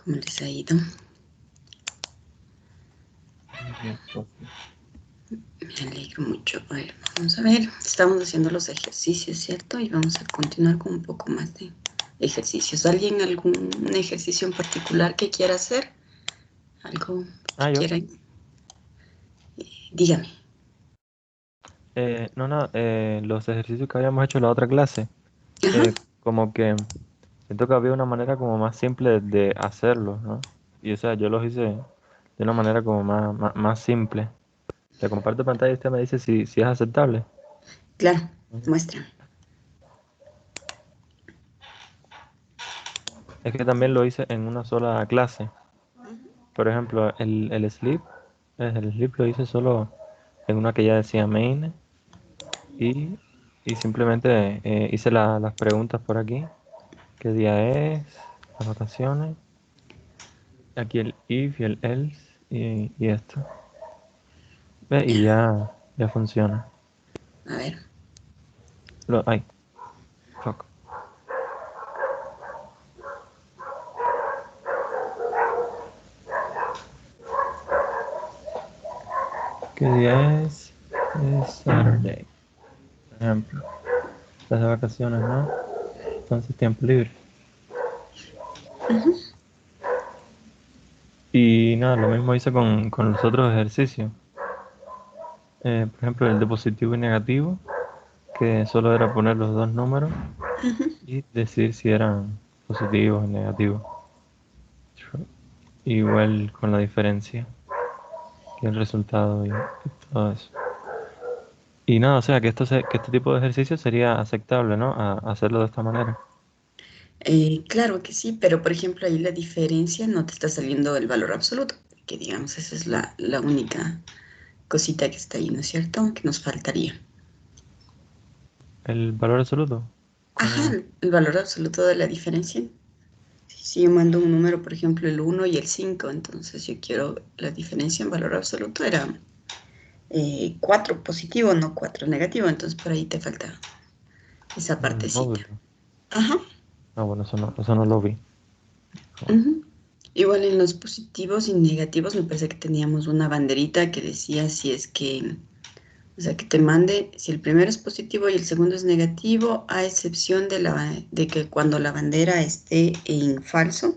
¿Cómo les ha ido? Bien, profe. Me alegro mucho. A ver, vamos a ver. Estamos haciendo los ejercicios, ¿cierto? Y vamos a continuar con un poco más de ejercicios. ¿Alguien algún ejercicio en particular que quiera hacer? ¿Algo que Yo. quiera? Dígame. No, los ejercicios que habíamos hecho en la otra clase, Ajá. como que siento que había una manera como más simple de hacerlos, ¿no? Y o sea, yo los hice de una manera como más simple. Le comparto pantalla y usted me dice si es aceptable. Claro, Ujú. muestra. Es que también lo hice en una sola clase. Por ejemplo, el sleep lo hice solo en una que ya decía main y, y simplemente hice las preguntas por aquí. ¿Qué día es? Anotaciones. Aquí el if y el else y esto. ¿Ve? Y Ya. ya funciona. A ver. Ay, fuck. ¿Qué día es? Es Saturday, por ejemplo. Estás de vacaciones, ¿no? Entonces tiempo libre. Y nada, lo mismo hice con los otros ejercicios. Por ejemplo, el de positivo y negativo, que solo era poner los dos números y decir si eran positivos o negativos. Igual con la diferencia y el resultado y todo eso. Y nada, o sea, que este tipo de ejercicio sería aceptable, ¿no? Hacerlo de esta manera. Claro que sí, pero por ejemplo ahí la diferencia no te está saliendo el valor absoluto, que digamos esa es la única cosita que está ahí, ¿no es cierto? Que nos faltaría. El valor absoluto. Ajá, Como, el valor absoluto de la diferencia. Si yo mando un número, por ejemplo, el 1 y el 5, entonces yo quiero la diferencia en valor absoluto era 4 positivo, no 4 negativo, entonces por ahí te falta esa el partecita. módulo. Ajá. Ah, bueno, eso no lo vi. No. Ujú. Igual en los positivos y negativos me parece que teníamos una banderita que decía si es que, o sea, que te mande si el primero es positivo y el segundo es negativo, a excepción de que cuando la bandera esté en falso,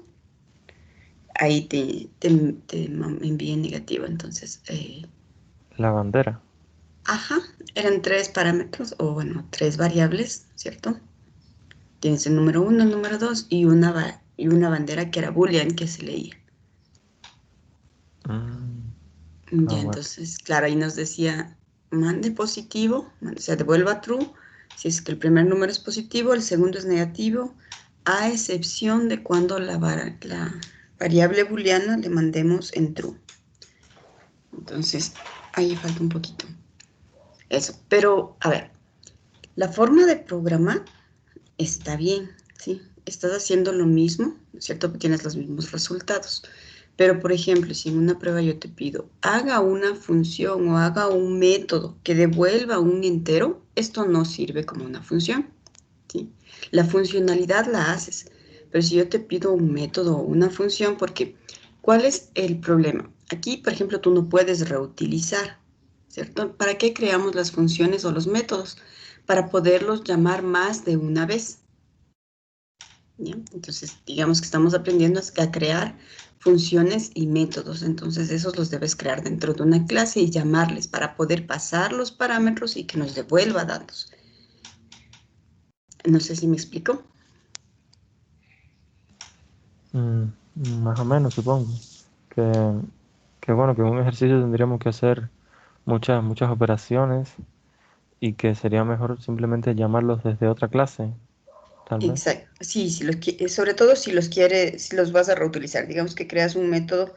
ahí te envíe negativo. Entonces, La bandera. ajá, eran tres parámetros, o bueno, tres variables, ¿cierto? Tienes el número uno, el número dos y una bandera que era boolean que se leía. Mm, Ya, bueno. entonces, claro, ahí nos decía, mande positivo, o sea, devuelva true, si es que el primer número es positivo, el segundo es negativo, a excepción de cuando la variable booleana le mandemos en true. Entonces, ahí falta un poquito. Eso, pero a ver, la forma de programar está bien, ¿sí? Estás haciendo lo mismo, ¿no es cierto? Tienes los mismos resultados. Pero, por ejemplo, si en una prueba yo te pido, haga una función o haga un método que devuelva un entero, esto no sirve como una función, ¿sí? La funcionalidad la haces, pero si yo te pido un método o una función, porque ¿cuál es el problema? Aquí, por ejemplo, tú no puedes reutilizar, ¿cierto? ¿Para qué creamos las funciones o los métodos? Para poderlos llamar más de una vez. ¿Ya? Entonces, digamos que estamos aprendiendo a crear funciones y métodos. Entonces, esos los debes crear dentro de una clase y llamarles para poder pasar los parámetros y que nos devuelva datos. No sé si me explico. Mm, más o menos, supongo. Que, que bueno, que en un ejercicio tendríamos que hacer muchas operaciones y que sería mejor simplemente llamarlos desde otra clase, tal vez. Exacto. Sí, sobre todo si los quieres, si los vas a reutilizar. Digamos que creas un método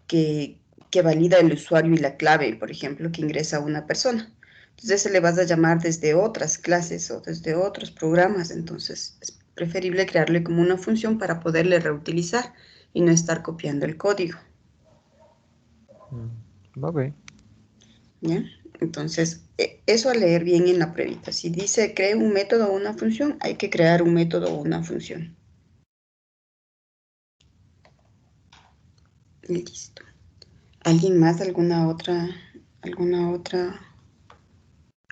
que, que valida el usuario y la clave, por ejemplo, que ingresa una persona. Entonces, ese le vas a llamar desde otras clases o desde otros programas. Entonces, es preferible crearle como una función para poderle reutilizar y no estar copiando el código, Ok. ¿ya? Entonces, eso a leer bien en la pruebita. Si dice cree un método o una función, hay que crear un método o una función. Listo. ¿Alguien más? Alguna otra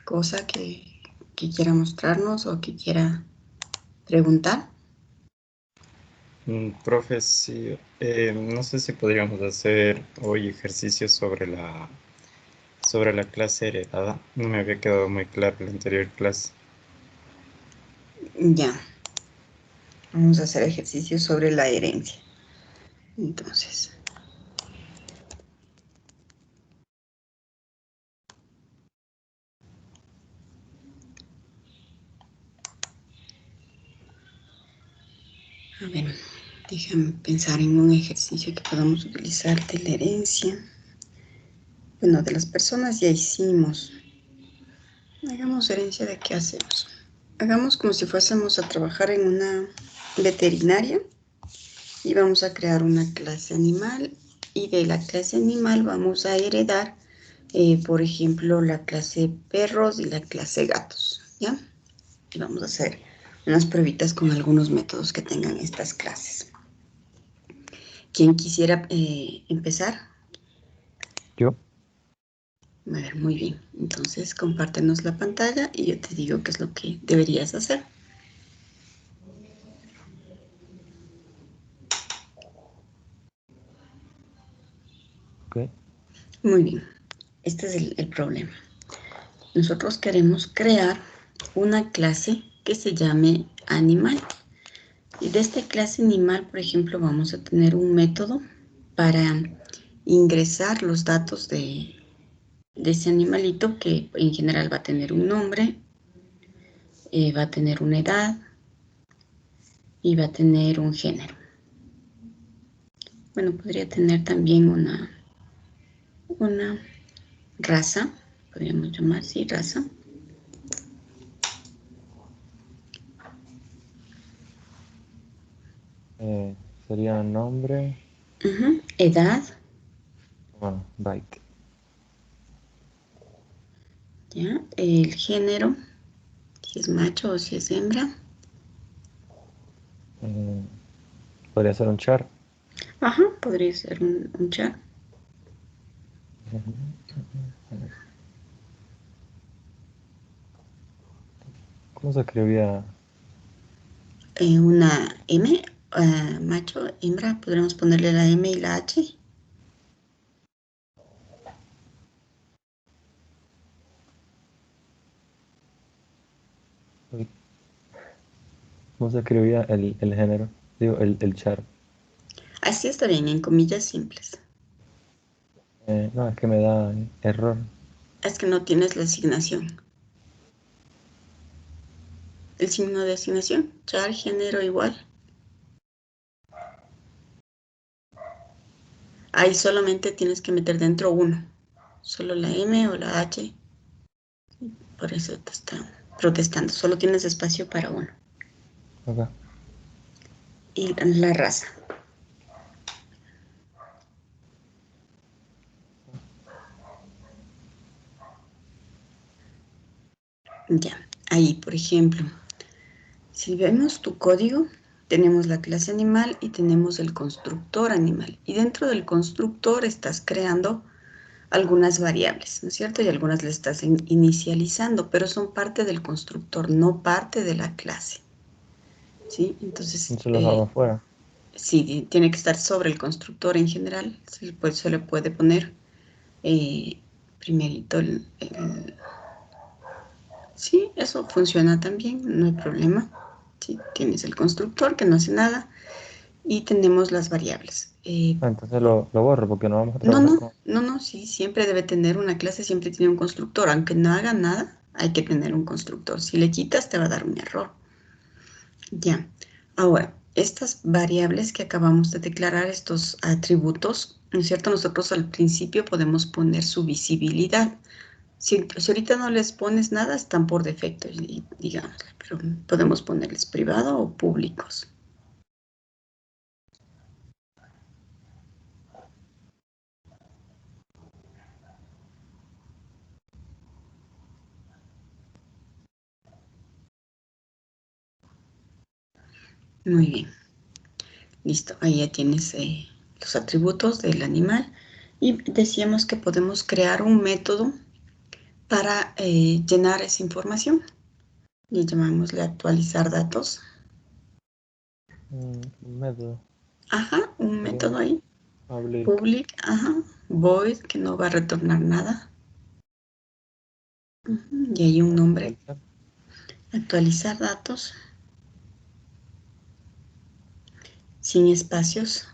cosa que quiera mostrarnos o que quiera preguntar? Profe, sí, no sé si podríamos hacer hoy ejercicios sobre la clase heredada. No me había quedado muy claro en la anterior clase. Ya. Vamos a hacer ejercicios sobre la herencia. Entonces, a ver, déjame pensar en un ejercicio que podamos utilizar de la herencia. Bueno, de las personas ya hicimos. Hagamos herencia de qué hacemos. Hagamos como si fuésemos a trabajar en una veterinaria y vamos a crear una clase animal y de la clase animal vamos a heredar, por ejemplo, la clase perros y la clase gatos, ¿ya? Y vamos a hacer unas pruebitas con algunos métodos que tengan estas clases. ¿Quién quisiera empezar? Yo. A ver, muy bien. Entonces, compártenos la pantalla y yo te digo qué es lo que deberías hacer. Ok. Muy bien. Este es el problema. Nosotros queremos crear una clase que se llame animal. Y de esta clase animal, por ejemplo, vamos a tener un método para ingresar los datos de ese animalito que en general va a tener un nombre, va a tener una edad y va a tener un género. Bueno, podría tener también una raza, podríamos llamar así, raza. Sería nombre. Edad, Bueno, byte. ¿ya? El género, si es macho o si es hembra. Eh, Podría ser un char. Ajá, podría ser un chat. ¿Cómo se escribía? Una M, macho, hembra, podremos ponerle la M y la H. ¿Cómo se escribía el género? Digo, el char. Así está bien, en comillas simples. No, es que me da error. Es que no tienes la asignación. El signo de asignación, char, género igual. Ahí solamente tienes que meter dentro uno. Solo la M o la H. Por eso te está protestando. Solo tienes espacio para uno. Acá. Y la raza. Ya. Ahí, por ejemplo, si vemos tu código, tenemos la clase animal y tenemos el constructor animal. Y dentro del constructor estás creando algunas variables, ¿no es cierto? Y algunas le estás inicializando, pero son parte del constructor, no parte de la clase, ¿sí? Entonces, Entonces los hago afuera. sí, tiene que estar sobre el constructor en general. Se le puede poner eh, primerito sí, eso funciona también, no hay problema. Sí, tienes el constructor que no hace nada y tenemos las variables. Entonces lo borro porque no vamos a No, trabajar no, con... no, no, sí, siempre debe tener una clase, siempre tiene un constructor. Aunque no haga nada, hay que tener un constructor. Si le quitas, te va a dar un error. Ya. Ahora, estas variables que acabamos de declarar, estos atributos, ¿no es cierto? Nosotros al principio podemos poner su visibilidad. Si ahorita no les pones nada, están por defecto, digamos, pero podemos ponerles privado o públicos. Muy bien. Listo, ahí ya tienes los atributos del animal y decíamos que podemos crear un método para llenar esa información y llamámosle actualizar datos. Un método. Ajá, un método ahí. Public. Public, ajá. Void, que no va a retornar nada. Y hay un nombre. Actualizar datos. Sin espacios.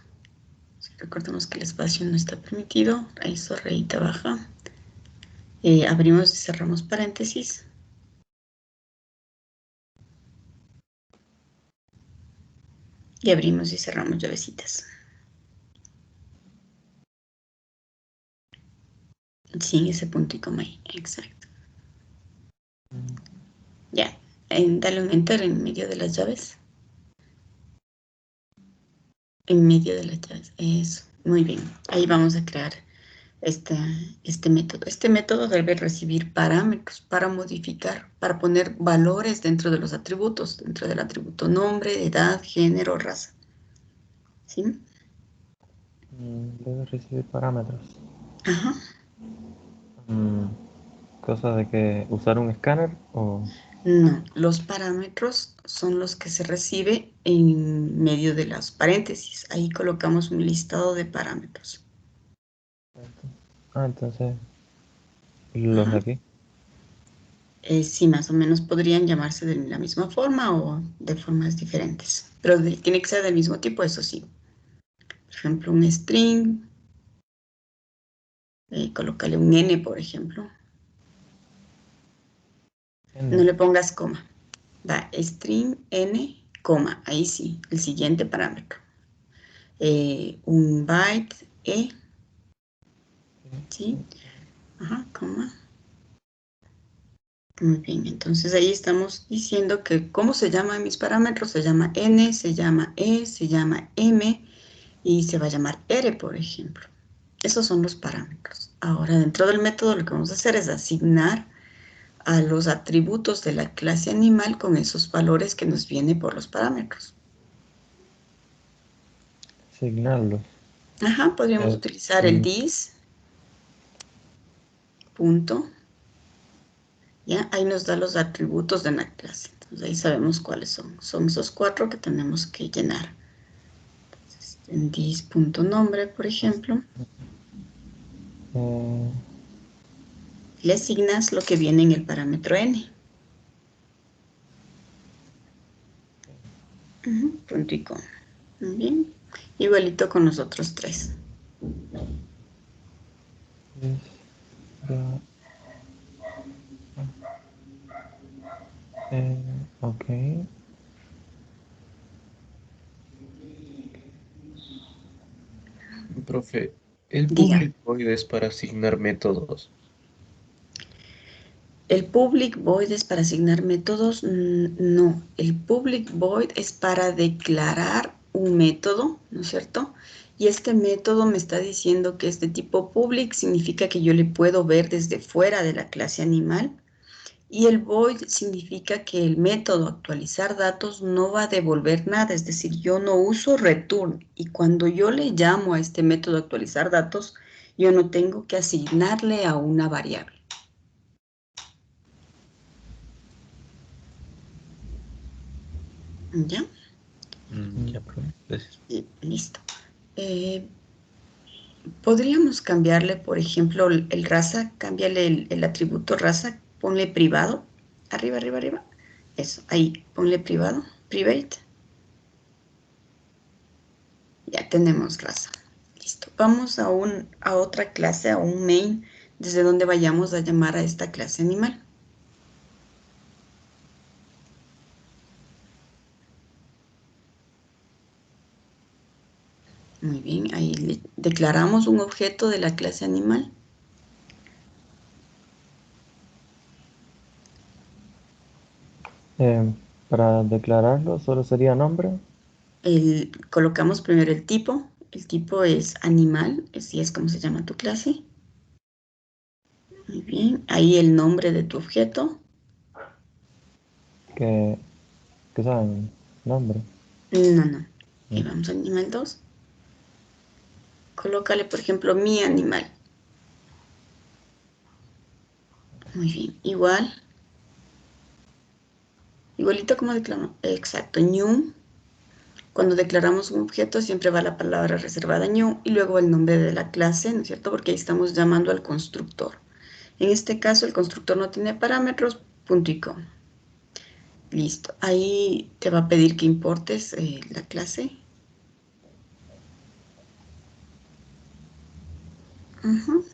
Recordemos que el espacio no está permitido. Eso, rayita baja. Abrimos y cerramos paréntesis. Y abrimos y cerramos llavecitas. Sin ese punto y coma ahí. Exacto. Ya. Dale un enter en medio de las llaves. En medio de las llaves. Eso. Muy bien. Ahí vamos a crear este método. Este método debe recibir parámetros para modificar, para poner valores dentro de los atributos, dentro del atributo nombre, edad, género, raza. ¿Sí? Debe recibir parámetros. Ajá. Cosa de que usar un escáner o... No, los parámetros son los que se recibe en medio de las paréntesis. Ahí colocamos un listado de parámetros. entonces los Ajá. de aquí. Sí, más o menos podrían llamarse de la misma forma o de formas diferentes. Pero tiene que ser del mismo tipo, eso sí. Por ejemplo, un string. Colócale un n, por ejemplo. No le pongas coma. Va, string n, coma. Ahí sí, el siguiente parámetro. Un byte e. ¿Sí? Ajá, coma. Muy bien, entonces ahí estamos diciendo que ¿cómo se llaman mis parámetros? Se llama n, se llama e, se llama m y se va a llamar r, por ejemplo. Esos son los parámetros. Ahora, dentro del método lo que vamos a hacer es asignar a los atributos de la clase animal con esos valores que nos vienen por los parámetros. Asignarlos. Ajá, podríamos utilizar el this, punto, ¿ya? Ahí nos da los atributos de la clase. Entonces ahí sabemos cuáles son. Son esos 4 que tenemos que llenar. Entonces, en this.nombre, por ejemplo, le asignas lo que viene en el parámetro n. Punto y coma. Muy bien. Igualito con los otros 3. Ok. Profe, el Diga. public void es para asignar métodos. El public void es para asignar métodos. No, el public void es para declarar un método, ¿no es cierto? Y este método me está diciendo que es de tipo public, significa que yo le puedo ver desde fuera de la clase animal. Y el void significa que el método actualizar datos no va a devolver nada, es decir, yo no uso return. Y cuando yo le llamo a este método actualizar datos, yo no tengo que asignarle a una variable. ¿Ya? Ya, profe, gracias. Listo. Podríamos cambiarle, por ejemplo, el raza, cámbiale el atributo raza, ponle privado, arriba, arriba, arriba. Eso, ahí, ponle privado, private. Ya tenemos raza. Listo. Vamos a otra clase, a un main, desde donde vayamos a llamar a esta clase animal. Muy bien, ahí le declaramos un objeto de la clase animal. Para declararlo solo sería nombre. Colocamos primero el tipo. El tipo es animal, así es como se llama tu clase. Muy bien, ahí el nombre de tu objeto. Que saben, nombre. No. Ahí vamos al nivel 2. colócale, por ejemplo, mi animal. Muy bien, igualito como declaramos, exacto, new. Cuando declaramos un objeto siempre va la palabra reservada new y luego el nombre de la clase, ¿no es cierto? Porque ahí estamos llamando al constructor. En este caso el constructor no tiene parámetros, punto y coma. Listo, ahí te va a pedir que importes la clase. Ujú.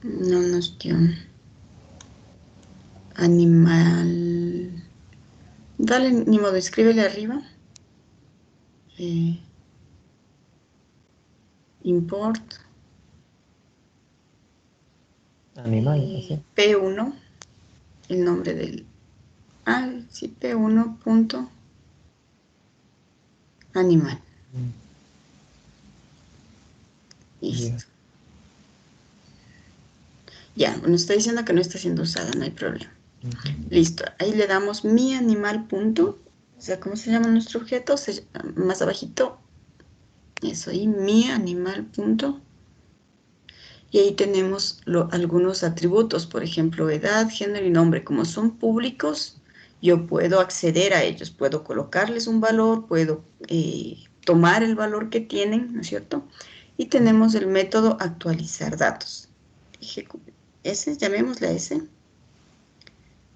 No nos dio animal. Dale, ni modo, escríbele arriba. Import. Animal, así. P1, el nombre del... Ah, sí, P1 punto animal. Mm, Listo. Ya, nos está diciendo que no está siendo usada, no hay problema. Listo, ahí le damos mi animal punto. O sea, ¿cómo se llama nuestro objeto? Más abajito. Eso ahí, mi animal punto. Y ahí tenemos algunos atributos, por ejemplo, edad, género y nombre. Como son públicos, yo puedo acceder a ellos, puedo colocarles un valor, puedo tomar el valor que tienen, ¿no es cierto? Y tenemos el método actualizar datos. Ese, llamémosle a ese.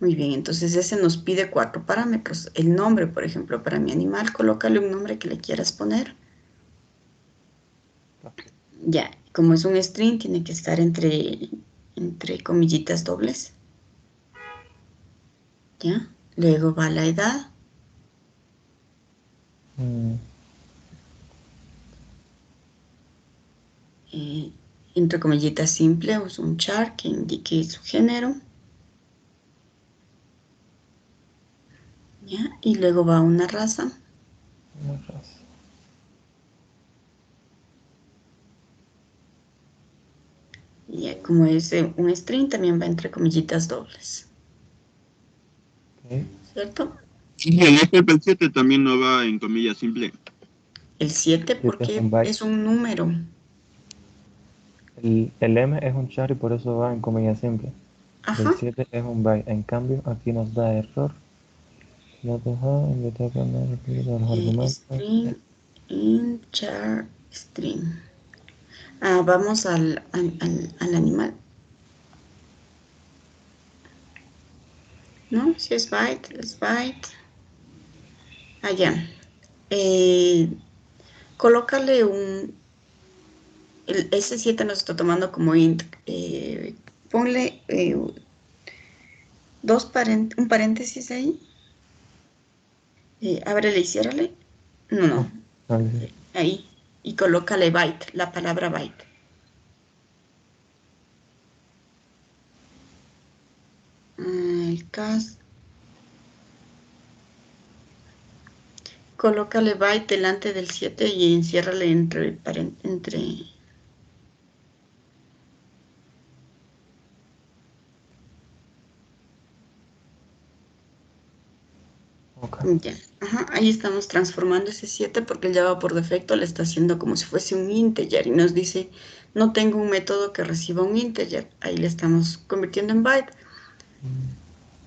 Muy bien, entonces ese nos pide 4 parámetros. El nombre, por ejemplo, para mi animal, colócale un nombre que le quieras poner. okay. Ya, como es un string, tiene que estar entre comillitas dobles. ¿Ya? Luego va la edad. Mm, Entre comillitas simple, uso un char que indique su género. ¿Ya? Y luego va una raza. una raza. Y como es un string, también va entre comillitas dobles. Okay. ¿Cierto? Y el FP 7 también no va en comillas simple. El 7 Siete es un porque byte. es un número. El M es un char y por eso va en comillas simple. Ajá. El 7 es un byte. En cambio, aquí nos da error. No deja en vez de poner los argumentos. String in char string. Ah, vamos al animal. ¿No? Si es byte, es byte. Allá. Colócale ese 7 nos está tomando como int. Ponle un paréntesis ahí. Ábrele y ciérrale. No. Ahí. Y colócale byte, la palabra byte. El caso. Colócale byte delante del 7 y enciérrale entre. Okay. Ya. Ajá, ahí estamos transformando ese 7 porque el Java por defecto le está haciendo como si fuese un integer y nos dice, no tengo un método que reciba un integer. Ahí le estamos convirtiendo en byte.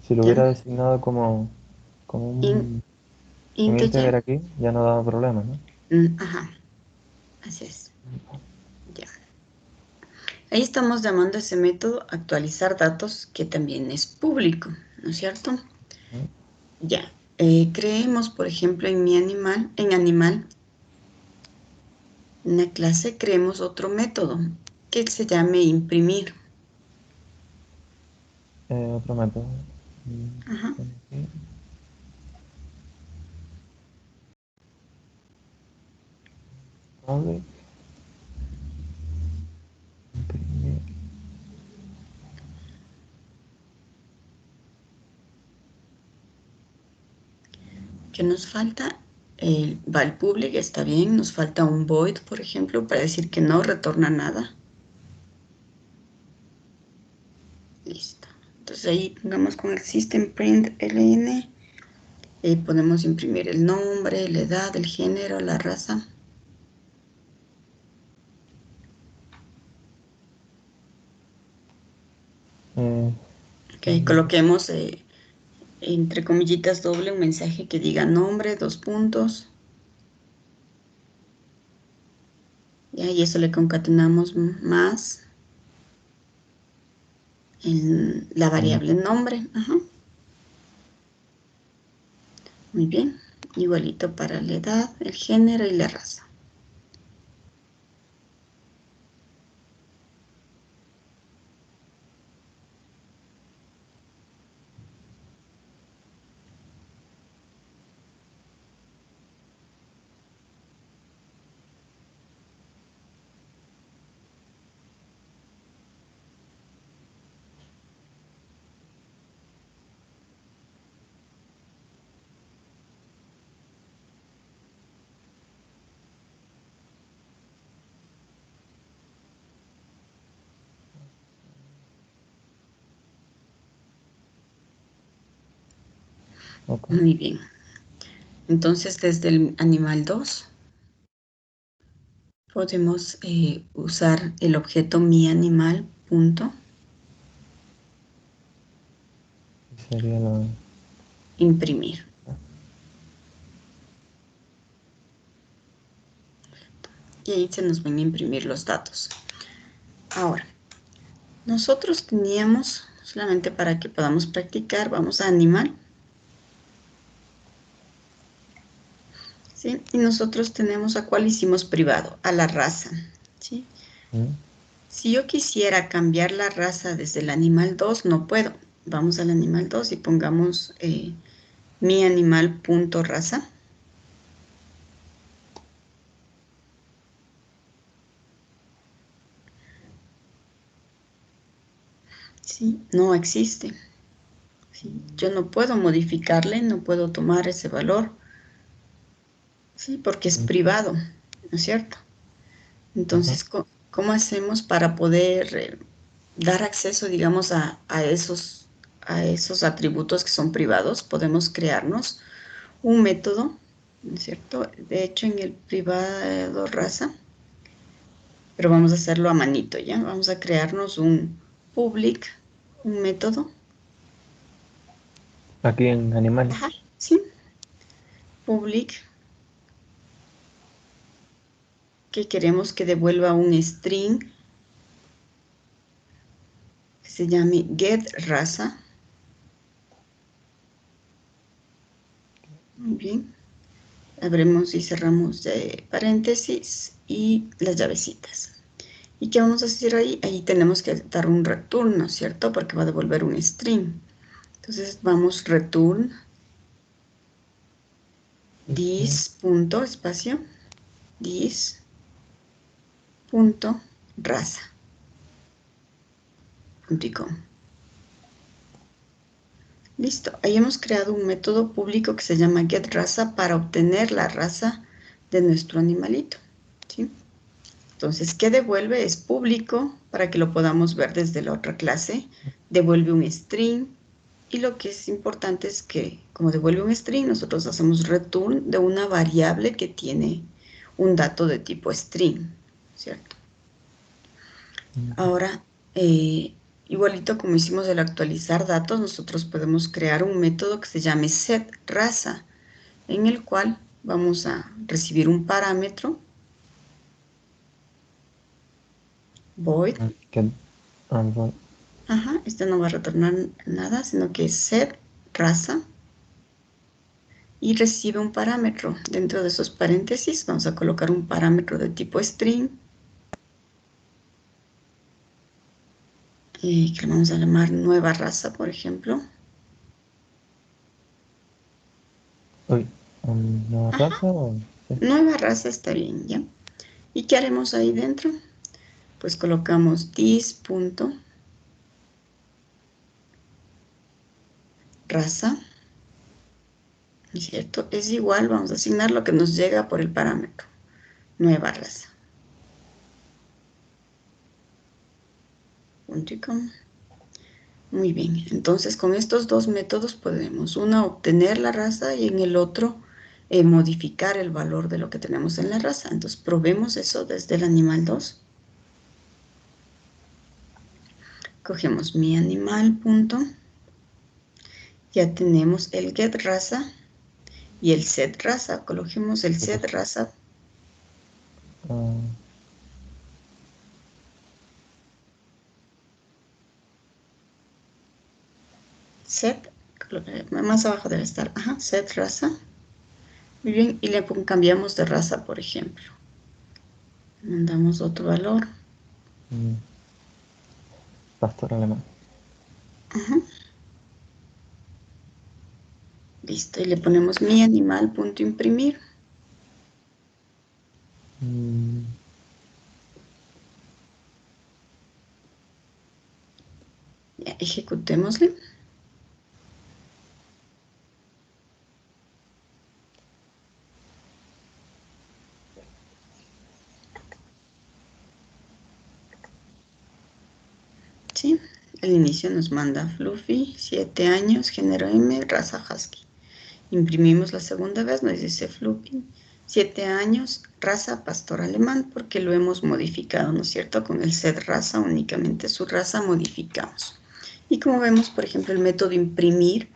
Si lo ¿Ya? hubiera designado como un integer Integer. aquí, ya no daba problema, ¿no? Ajá, así es. Ya. Ahí estamos llamando a ese método actualizar datos que también es público, ¿no es cierto? Ya. Creemos, por ejemplo, en animal, una clase, creemos otro método que se llame imprimir. Otro método. Ajá. Public. Imprimir. ¿Qué nos falta? Va el public, está bien. Nos falta un void, por ejemplo, para decir que no retorna nada. Listo. Entonces ahí pongamos con el system print ln Podemos imprimir el nombre, la edad, el género, la raza. Ok, coloquemos entre comillitas doble un mensaje que diga nombre, 2 puntos. Y eso le concatenamos más en la variable nombre. Ajá. Muy bien. Igualito para la edad, el género y la raza. Ok. Muy bien. Entonces, desde el animal 2, podemos usar el objeto miAnimal, punto, Sería la... imprimir. Y ahí se nos van a imprimir los datos. Ahora, nosotros teníamos, solamente para que podamos practicar, vamos a animal. ¿Sí? Y nosotros tenemos a cuál hicimos privado, a la raza. ¿Sí? Si yo quisiera cambiar la raza desde el animal 2, no puedo. Vamos al animal 2 y pongamos mi animal punto raza. ¿Sí? No existe. ¿Sí? Yo no puedo modificarle, no puedo tomar ese valor. ¿Sí? Porque es privado, ¿no es cierto? Entonces, ¿cómo hacemos para poder dar acceso, digamos, a esos atributos que son privados? Podemos crearnos un método, ¿no es cierto? De hecho, en el privado raza, pero vamos a hacerlo a manito, ¿ya? Vamos a crearnos un public, un método. Aquí en animal. Ajá, sí. Public, que queremos que devuelva un string que se llame getRaza. Muy bien. Abrimos y cerramos paréntesis y las llavecitas. ¿Y qué vamos a hacer ahí? Ahí tenemos que dar un return, ¿no es cierto? Porque va a devolver un string. Entonces vamos return this punto espacio this punto raza .com. Listo, ahí hemos creado un método público que se llama getRaza para obtener la raza de nuestro animalito, ¿sí? Entonces, ¿qué devuelve? Es público para que lo podamos ver desde la otra clase. Devuelve un string y lo que es importante es que, como devuelve un string, nosotros hacemos return de una variable que tiene un dato de tipo string, ¿cierto? Ahora, igualito como hicimos el actualizar datos, nosotros podemos crear un método que se llame setRaza, en el cual vamos a recibir un parámetro void. Ajá, este no va a retornar nada, sino que es setRaza y recibe un parámetro. Dentro de esos paréntesis vamos a colocar un parámetro de tipo string que le vamos a llamar nueva raza, por ejemplo. ¿Nueva raza o...? Sí. Nueva raza está bien, ¿ya? ¿Y qué haremos ahí dentro? Pues colocamos this punto raza, ¿no es cierto? Es igual, vamos a asignar lo que nos llega por el parámetro, nueva raza. .com. Muy bien, entonces con estos dos métodos podemos, uno, obtener la raza y en el otro, modificar el valor de lo que tenemos en la raza. Entonces probemos eso desde el animal 2. Cogemos mi animal, punto. Ya tenemos el get raza y el set raza. Coloquemos el set raza. Set, más abajo debe estar, ajá, set raza. Muy bien, y le cambiamos de raza, por ejemplo. Mandamos otro valor. Pastor alemán. Ajá. Listo, y le ponemos mi animal, punto imprimir. Ya, ejecutémosle. Sí, al inicio nos manda Fluffy, 7 años, género M, raza Husky. Imprimimos la segunda vez, nos dice Fluffy, 7 años, raza pastor alemán, porque lo hemos modificado, ¿no es cierto? Con el set raza, únicamente su raza modificamos. Y como vemos, por ejemplo, el método imprimir,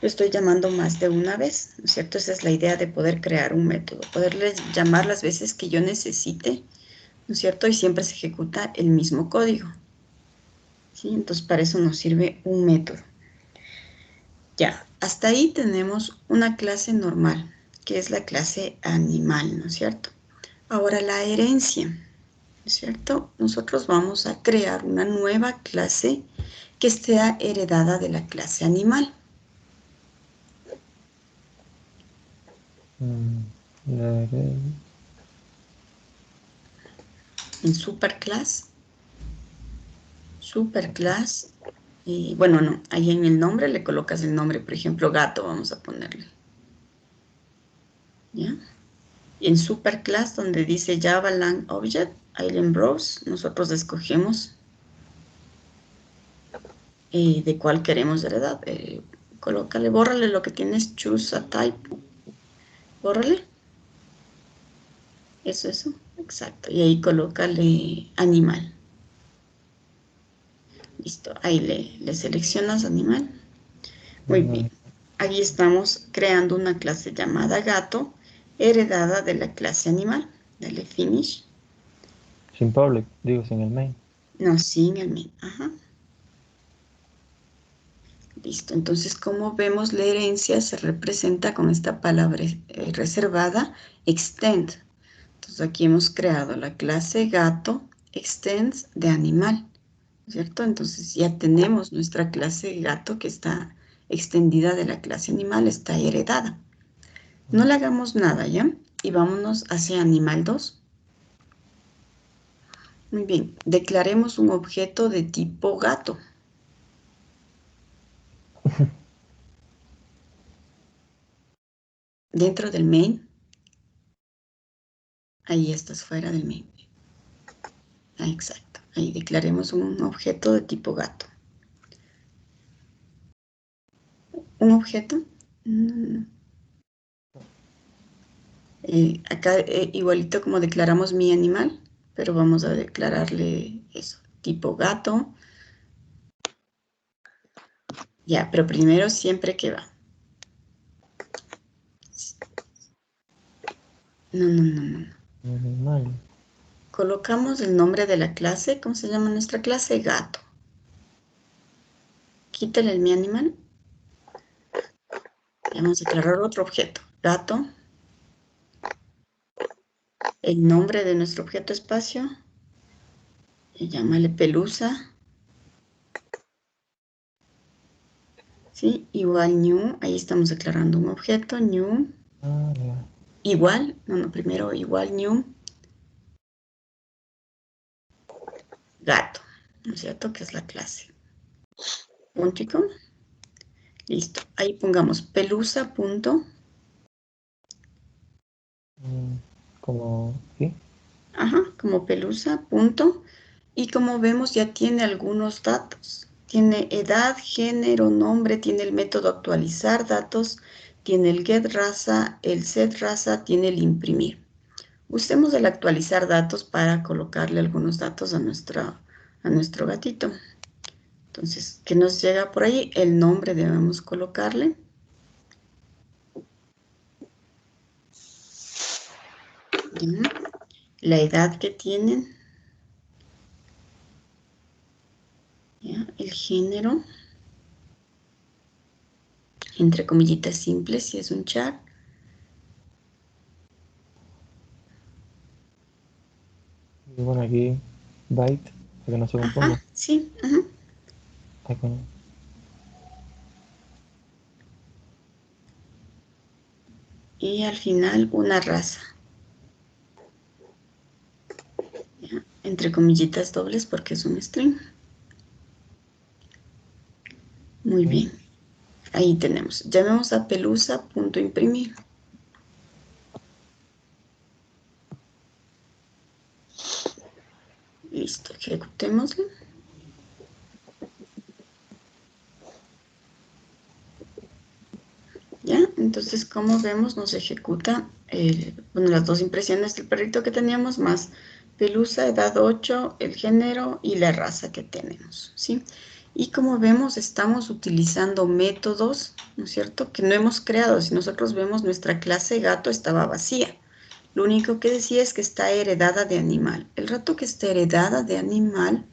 lo estoy llamando más de una vez, ¿no es cierto? Esa es la idea de poder crear un método, poderles llamar las veces que yo necesite, ¿no es cierto? Y siempre se ejecuta el mismo código. ¿Sí? Entonces, para eso nos sirve un método. Ya, hasta ahí tenemos una clase normal, que es la clase animal, ¿no es cierto? Ahora la herencia, ¿no es cierto? Nosotros vamos a crear una nueva clase que esté heredada de la clase animal. En superclass, y bueno, no, ahí en el nombre le colocas el nombre, por ejemplo, gato, vamos a ponerle. ¿Ya? Y en superclass, donde dice Java Lang Object, Island Browse, nosotros escogemos de cuál queremos heredar. Colócale, bórrale lo que tienes, choose a type. Bórrale. Eso, exacto. Y ahí colócale animal. Listo, ahí le seleccionas animal. Muy bien. Ahí estamos creando una clase llamada gato, heredada de la clase animal. Dale finish. Sin public, digo, sin el main. No, sin el main. Ajá. Listo. Entonces, como vemos, la herencia se representa con esta palabra reservada, extend. Entonces, aquí hemos creado la clase gato, extends de animal, ¿cierto? Entonces, ya tenemos nuestra clase gato que está extendida de la clase animal, está heredada. No le hagamos nada, ¿ya? Y vámonos hacia animal 2. Muy bien, declaremos un objeto de tipo gato. Dentro del main. Ahí estás fuera del main. Ah, exacto. Ahí declaremos un objeto de tipo gato. ¿Un objeto? Acá igualito como declaramos mi animal, pero vamos a declararle eso, tipo gato. Ya, pero primero siempre que va. No. Colocamos el nombre de la clase. ¿Cómo se llama nuestra clase? Gato. Quítale el mi animal. Y vamos a declarar otro objeto. Gato. El nombre de nuestro objeto espacio. Y llámale pelusa. ¿Sí? Igual new. Ahí estamos declarando un objeto. New. Igual. Primero igual new. Gato, ¿no es cierto? Que es la clase. Puntico. Listo. Ahí pongamos pelusa, punto. Como aquí. Ajá, como pelusa, punto. Y como vemos ya tiene algunos datos. Tiene edad, género, nombre, tiene el método actualizar datos, tiene el get raza, el set raza, tiene el imprimir. Usemos el actualizar datos para colocarle algunos datos a nuestro gatito. Entonces, ¿qué nos llega por ahí? El nombre debemos colocarle. ¿Ya? La edad que tienen. ¿Ya? El género. Entre comillitas simples, si es un chat. Y bueno, aquí byte, para que no se confunda. Ajá, sí. Ajá. Acá. Y al final una raza. ¿Ya? Entre comillitas dobles porque es un string. Muy bien. Ahí tenemos. Llamemos a pelusa.imprimir. Listo, ejecutémoslo. ¿Ya? Entonces, como vemos, nos ejecuta las dos impresiones del perrito que teníamos, más pelusa, edad 8, el género y la raza que tenemos, ¿sí? Y como vemos, estamos utilizando métodos, ¿no es cierto?, que no hemos creado. Si nosotros vemos, nuestra clase gato estaba vacía. Lo único que decía es que está heredada de animal. El rato que está heredada de animal,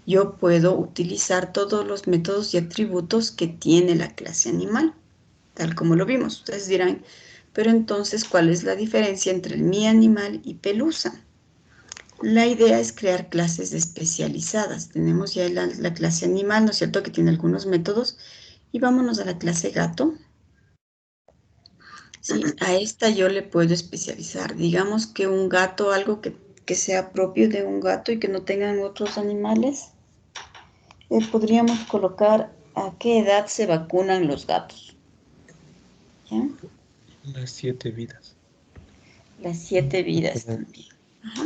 yo puedo utilizar todos los métodos y atributos que tiene la clase animal, tal como lo vimos. Ustedes dirán, pero entonces, ¿cuál es la diferencia entre el mi animal y pelusa? La idea es crear clases especializadas. Tenemos ya la clase animal, ¿no es cierto?, que tiene algunos métodos. Y vámonos a la clase gato. Sí, a esta yo le puedo especializar. Digamos que un gato, algo que sea propio de un gato y que no tengan otros animales. Podríamos colocar a qué edad se vacunan los gatos. ¿Ya? Las 7 vidas. Las 7 vidas también. Ajá.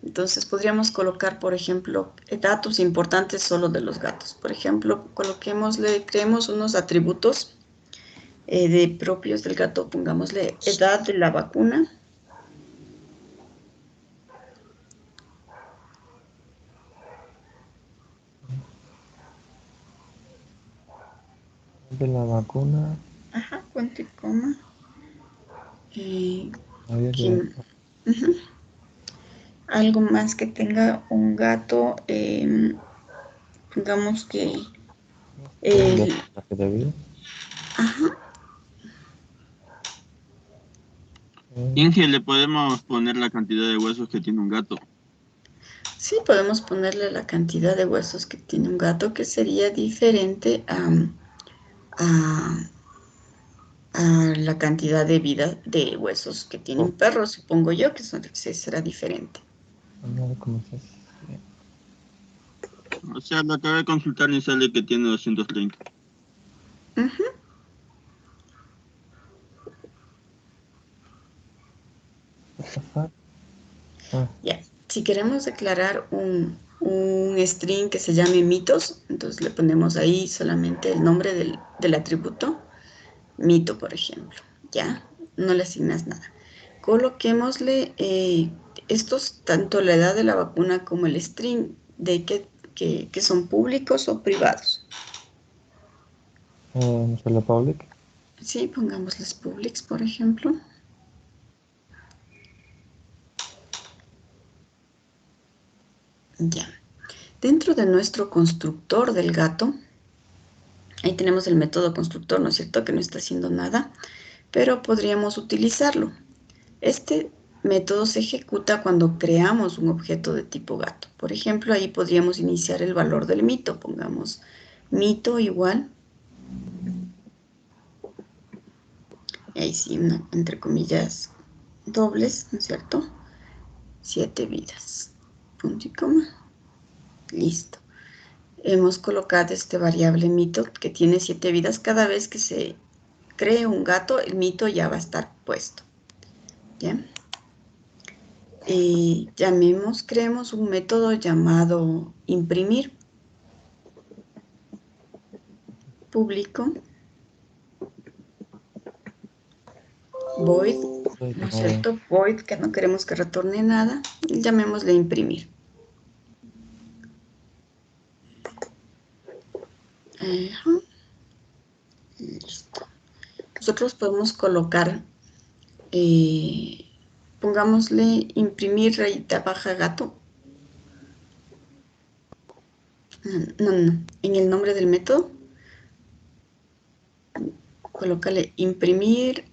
Entonces podríamos colocar, por ejemplo, datos importantes solo de los gatos. Por ejemplo, creemos unos atributos propios del gato. Pongámosle edad de la vacuna. De la vacuna. Ajá, punto y coma. Uh-huh. Algo más que tenga un gato, pongamos que ajá. Inge, le podemos poner la cantidad de huesos que tiene un gato. Sí, podemos ponerle la cantidad de huesos que tiene un gato, que sería diferente a la cantidad de vida de huesos que tiene un perro, supongo yo, que será diferente. O sea, lo acabé de consultar y sale que tiene 230. Uh-huh. Ya, si queremos declarar un string que se llame mitos, entonces le ponemos ahí solamente el nombre del atributo, mito, por ejemplo. Ya, no le asignas nada. Coloquémosle estos, tanto la edad de la vacuna como el string, de que son públicos o privados. ¿Solo public? Sí, pongámosles publics, por ejemplo. Ya. Dentro de nuestro constructor del gato, ahí tenemos el método constructor, ¿no es cierto?, que no está haciendo nada, pero podríamos utilizarlo. Este método se ejecuta cuando creamos un objeto de tipo gato. Por ejemplo, ahí podríamos iniciar el valor del mito. Pongamos mito igual. Ahí sí, entre comillas dobles, ¿no es cierto? 7 vidas. Punto y coma. Listo. Hemos colocado este variable mito que tiene 7 vidas. Cada vez que se cree un gato, el mito ya va a estar puesto. ¿Ya? Creemos un método llamado imprimir. público, void, ¿no es cierto? Void, que no queremos que retorne nada, y llamémosle imprimir. Ajá. Listo. Nosotros podemos colocar, pongámosle imprimir rayita baja gato. No, en el nombre del método, colócale imprimir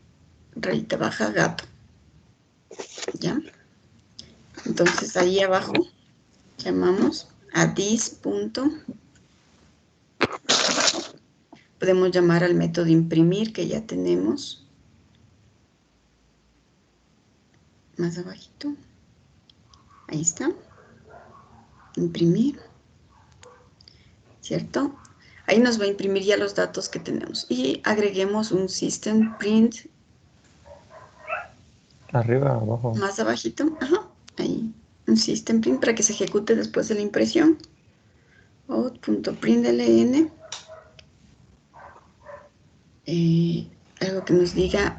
rayita baja gato. ¿Ya? Entonces ahí abajo llamamos a this punto. Podemos llamar al método imprimir que ya tenemos. Más abajito. Ahí está. Imprimir. ¿Cierto? Ahí nos va a imprimir ya los datos que tenemos. Y agreguemos un system print. Arriba, abajo. Más abajito. Ajá. Ahí. Un system print para que se ejecute después de la impresión. Out.println. Algo que nos diga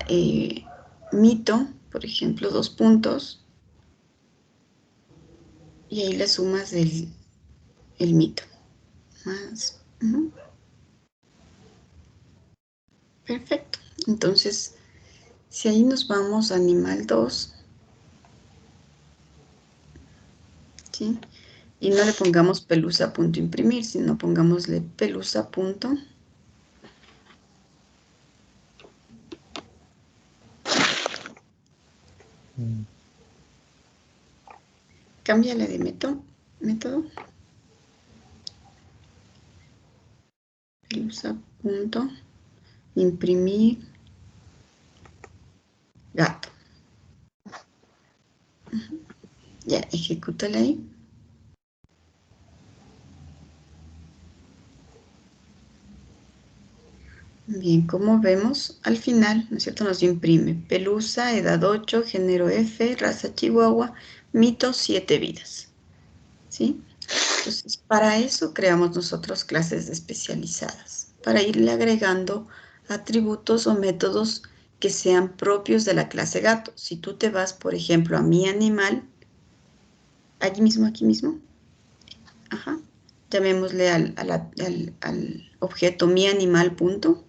mito, por ejemplo, 2 puntos. Y ahí le sumas el mito. Más. Perfecto. Entonces, si ahí nos vamos a animal 2, ¿sí? Y no le pongamos pelusa.imprimir, sino pongámosle pelusa. Cámbiale de método. Pelusa.imprimir gato. Ya, ejecútale ahí. Bien, como vemos, al final, ¿no es cierto? Nos imprime pelusa, edad 8, género F, raza Chihuahua, mito 7 vidas. ¿Sí? Entonces, para eso creamos nosotros clases especializadas, para irle agregando atributos o métodos que sean propios de la clase gato. Si tú te vas, por ejemplo, a mi animal, aquí mismo, ajá, llamémosle al objeto mi animal punto.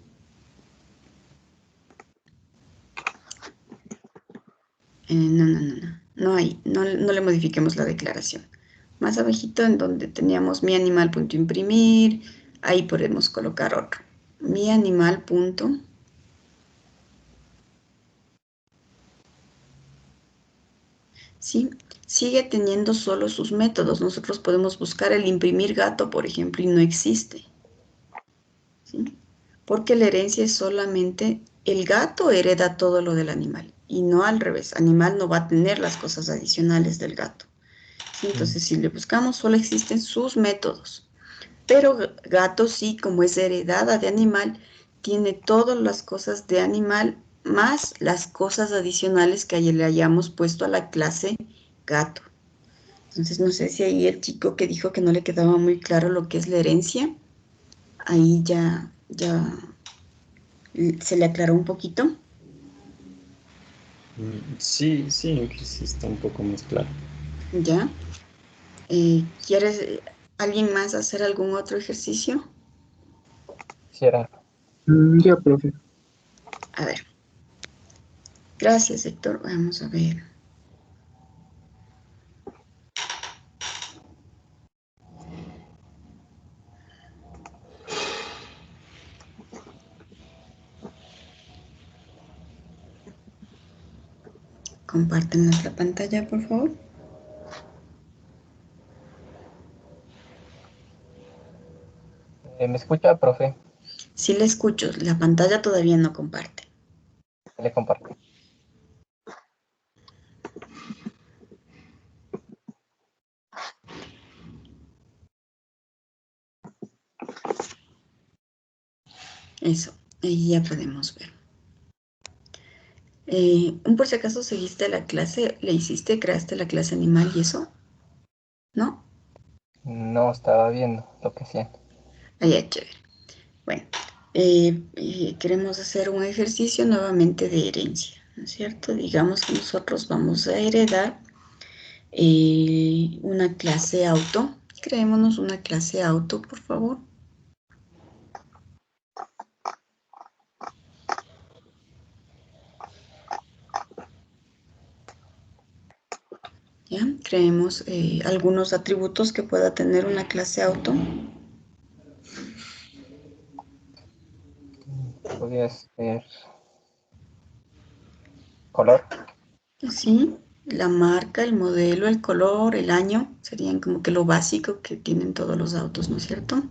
No le modifiquemos la declaración. Más abajito en donde teníamos mi animal punto imprimir, ahí podemos colocar otro. Mi animal punto. ¿Sí? Sigue teniendo solo sus métodos. Nosotros podemos buscar el imprimir gato, por ejemplo, y no existe. ¿Sí? Porque la herencia es solamente el gato hereda todo lo del animal y no al revés. Animal no va a tener las cosas adicionales del gato. ¿Sí? Entonces, si le buscamos, solo existen sus métodos. Pero gato sí, como es heredada de animal, tiene todas las cosas de animal más las cosas adicionales que le hayamos puesto a la clase gato. Entonces, no sé si ahí el chico que dijo que no le quedaba muy claro lo que es la herencia, ahí ya se le aclaró un poquito. Sí, sí está un poco más claro. ¿Ya? ¿Quieres alguien más hacer algún otro ejercicio? Quisiera. Ya, profe. A ver. Gracias, Héctor. Vamos a ver. Compártenos la pantalla, por favor. ¿Me escucha, profe? Sí le escucho. La pantalla todavía no comparte. Le comparto. Eso. Ahí ya podemos ver. Por si acaso seguiste la clase, le hiciste, creaste la clase animal y eso, ¿no? No estaba viendo lo que hacían. Ahí, chévere. Bueno, queremos hacer un ejercicio nuevamente de herencia, ¿no es cierto? Digamos que nosotros vamos a heredar una clase auto. Creémonos una clase auto, por favor. ¿Ya? Creemos algunos atributos que pueda tener una clase auto. Podría ser color. Sí, la marca, el modelo, el color, el año, serían como que lo básico que tienen todos los autos, ¿no es cierto?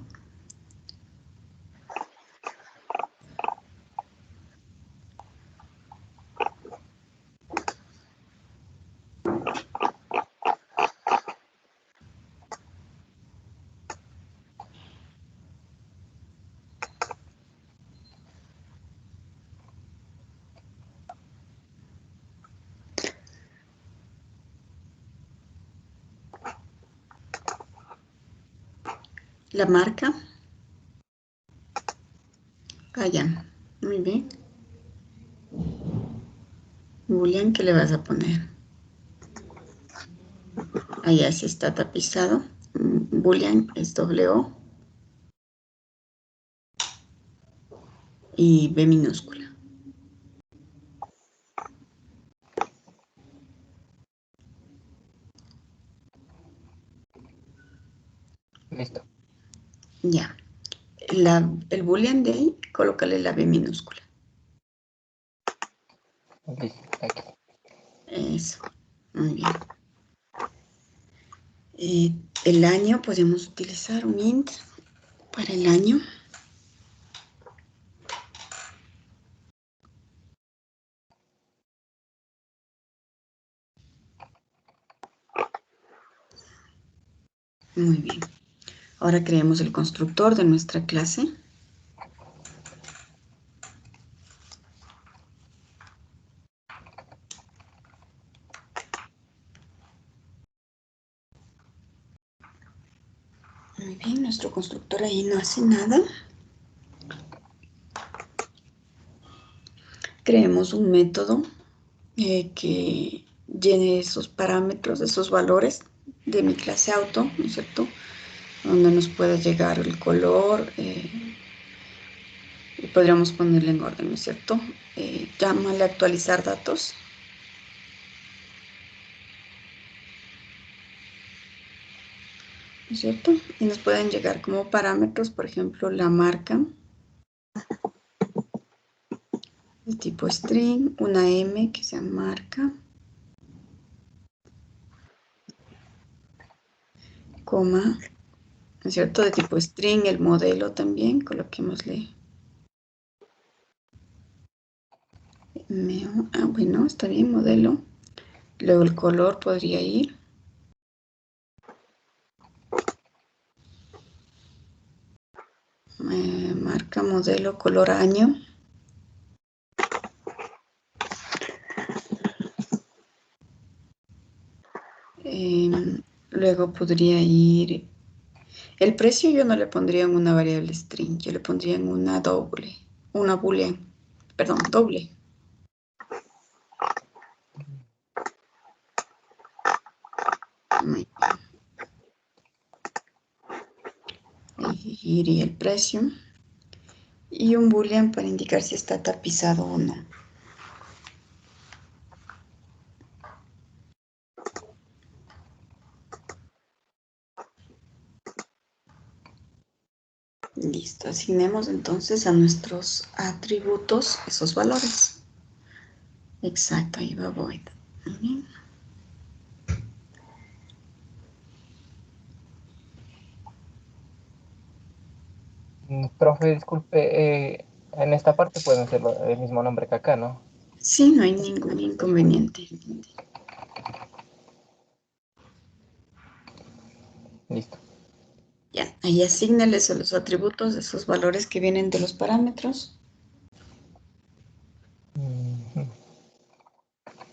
La marca. Ya. Muy bien. Boolean, ¿qué le vas a poner? Allá sí está tapizado. Boolean es O y B minúscula. Listo. Ya. El boolean de ahí, colócale la B minúscula. Listo. Aquí. Eso. Muy bien. El año, podemos utilizar un int para el año. Muy bien. Ahora creemos el constructor de nuestra clase. Muy bien, nuestro constructor ahí no hace nada. Creemos un método que llene esos parámetros, esos valores de mi clase auto, ¿no es cierto? Donde nos pueda llegar el color, y podríamos ponerle en orden, ¿no es cierto? Llámale actualizar datos. ¿No es cierto? Y nos pueden llegar como parámetros, por ejemplo, la marca, el tipo string, una M que sea marca, coma, ¿no es cierto? De tipo string, el modelo también, coloquémosle. Bueno, está bien, modelo. Luego el color podría ir. Marca, modelo, color, año. Luego podría ir. El precio yo no le pondría en una variable string, yo le pondría en una boolean, perdón, doble. Ahí iría el precio. Y un boolean para indicar si está tapizado o no. Listo, asignemos entonces a nuestros atributos esos valores. Exacto, ahí va void. Profe, disculpe, en esta parte pueden ser el mismo nombre que acá, ¿no? Sí, no hay ningún inconveniente. Listo. Ya, ahí asignales a los atributos esos valores que vienen de los parámetros.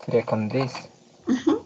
Sería con this. Ujú.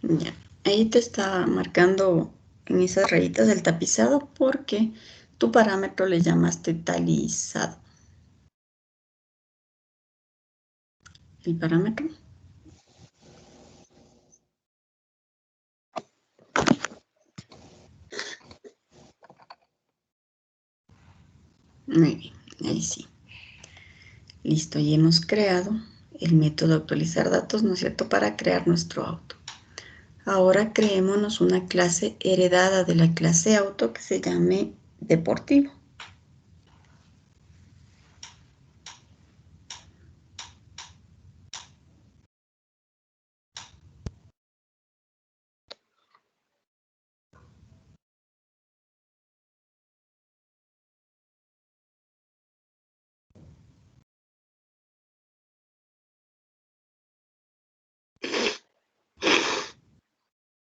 Ya, ahí te está marcando en esas rayitas del tapizado porque tu parámetro le llamaste talizado. El parámetro. Muy bien, ahí sí. Listo, y hemos creado el método actualizar datos, ¿no es cierto?, para crear nuestro auto. Ahora creémonos una clase heredada de la clase auto que se llame deportivo.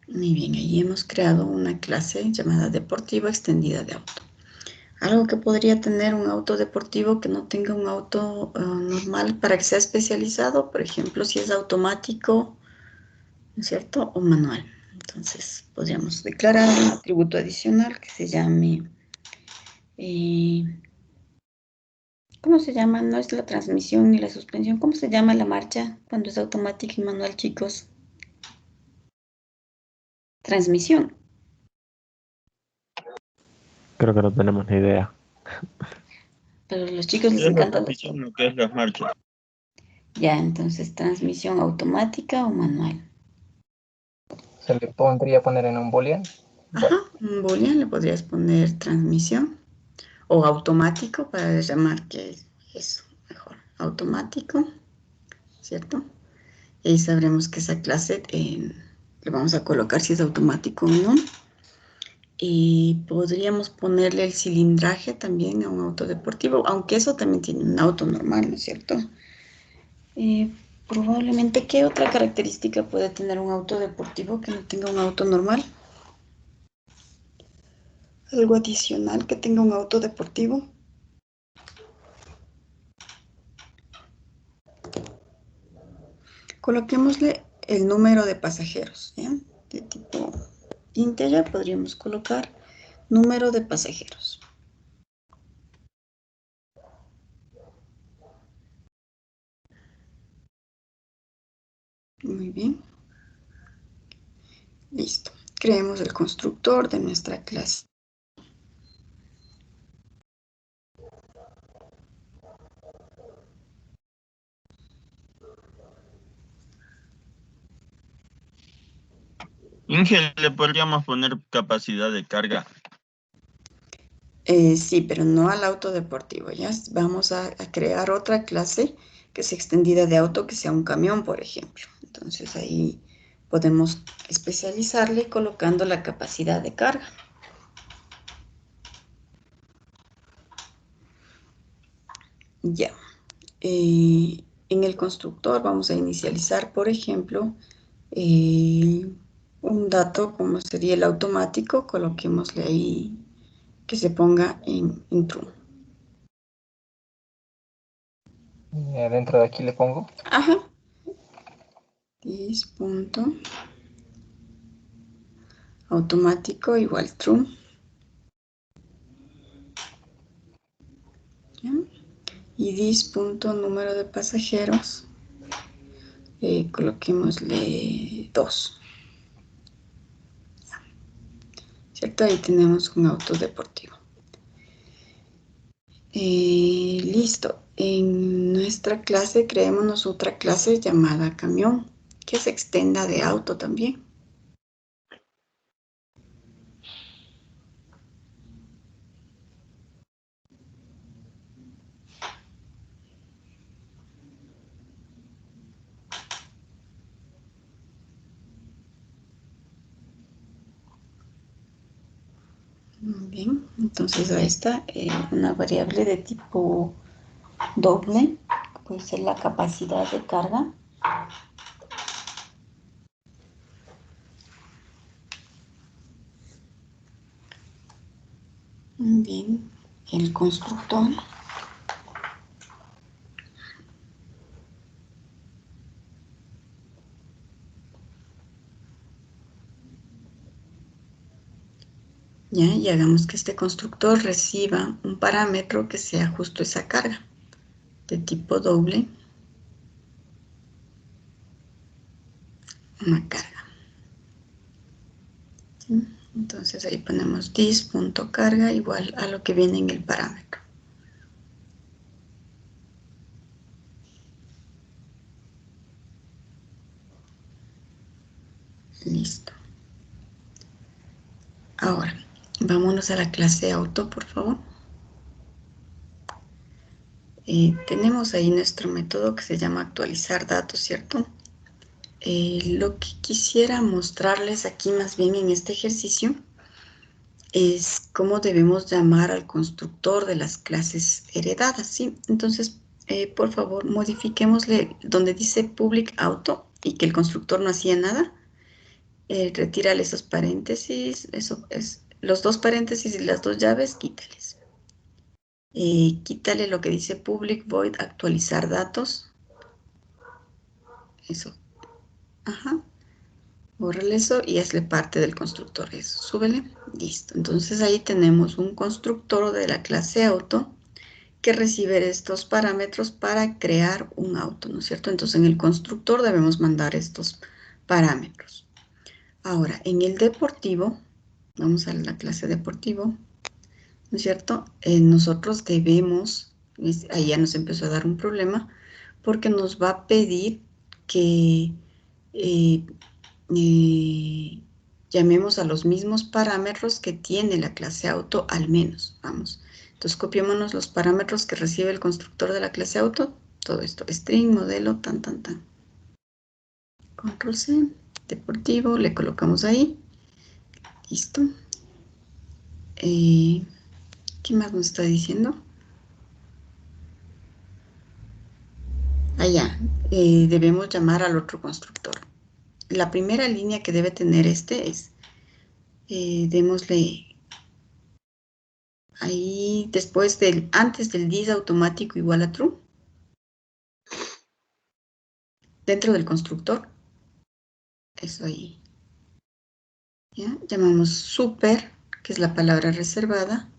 Muy bien, ahí hemos creado una clase llamada deportivo extendida de auto. Algo que podría tener un auto deportivo que no tenga un auto normal para que sea especializado, por ejemplo, si es automático, ¿no es cierto?, o manual. Entonces, podríamos declarar un atributo adicional que se llame, ¿cómo se llama? No es la transmisión ni la suspensión. ¿Cómo se llama la marcha cuando es automática y manual, chicos? Transmisión. Creo que no tenemos ni idea. Pero a los chicos ¿Qué les es la encanta transmisión? Lo que es las marchas. Ya, entonces, transmisión automática o manual. Se le podría poner en un boolean. Ajá, un boolean le podrías poner transmisión o automático para llamar que es eso, mejor. Automático, ¿cierto? Y ahí sabremos que esa clase le vamos a colocar si es automático o no. Y podríamos ponerle el cilindraje también a un auto deportivo, aunque eso también tiene un auto normal, ¿no es cierto? Probablemente, ¿qué otra característica puede tener un auto deportivo que no tenga un auto normal? ¿Algo adicional que tenga un auto deportivo? Coloquémosle el número de pasajeros, ¿ya? De tipo integer podríamos colocar número de pasajeros. Muy bien. Listo. Creemos el constructor de nuestra clase. Inge, le podríamos poner capacidad de carga. Sí, pero no al auto deportivo, ¿ya? Vamos a crear otra clase que sea extendida de auto, que sea un camión, por ejemplo. Entonces ahí podemos especializarle colocando la capacidad de carga. Ya. En el constructor vamos a inicializar, por ejemplo, un dato como sería el automático, coloquémosle ahí que se ponga en true. Dentro de aquí le pongo. Ajá. This punto automático igual true. ¿Ya? Y this punto número de pasajeros, coloquémosle 2. ¿Cierto? Ahí tenemos un auto deportivo. Listo. En nuestra clase creémonos otra clase llamada camión, que se extenda de auto también. Muy bien, entonces a esta una variable de tipo doble, puede ser la capacidad de carga. Bien, el constructor. Ya, y hagamos que este constructor reciba un parámetro que sea justo esa carga de tipo doble, una carga. ¿Sí? Entonces ahí ponemos dis.carga igual a lo que viene en el parámetro. Listo. Ahora, vámonos a la clase auto, por favor. Tenemos ahí nuestro método que se llama actualizar datos, ¿cierto? Lo que quisiera mostrarles aquí más bien en este ejercicio es cómo debemos llamar al constructor de las clases heredadas, ¿sí? Entonces, por favor, modifiquémosle donde dice public auto y que el constructor no hacía nada. Retírale esos paréntesis, eso es, los dos paréntesis y las dos llaves, quítales. Quítale lo que dice public void actualizar datos. Eso. Ajá. Bórrale eso y hazle parte del constructor. Eso. Súbele. Listo. Entonces ahí tenemos un constructor de la clase auto que recibe estos parámetros para crear un auto, ¿no es cierto? Entonces en el constructor debemos mandar estos parámetros. Ahora, en el deportivo, vamos a la clase deportivo, ¿no es cierto? Nosotros debemos, ahí ya nos empezó a dar un problema, porque nos va a pedir que llamemos a los mismos parámetros que tiene la clase auto al menos, vamos. Entonces copiémonos los parámetros que recibe el constructor de la clase auto, todo esto, string, modelo, tan. Control C, deportivo, le colocamos ahí, listo. ¿Qué más nos está diciendo? Allá, debemos llamar al otro constructor. La primera línea que debe tener este es, démosle ahí después antes del dis automático igual a true, dentro del constructor, eso ahí. ¿Ya? Llamamos super, que es la palabra reservada,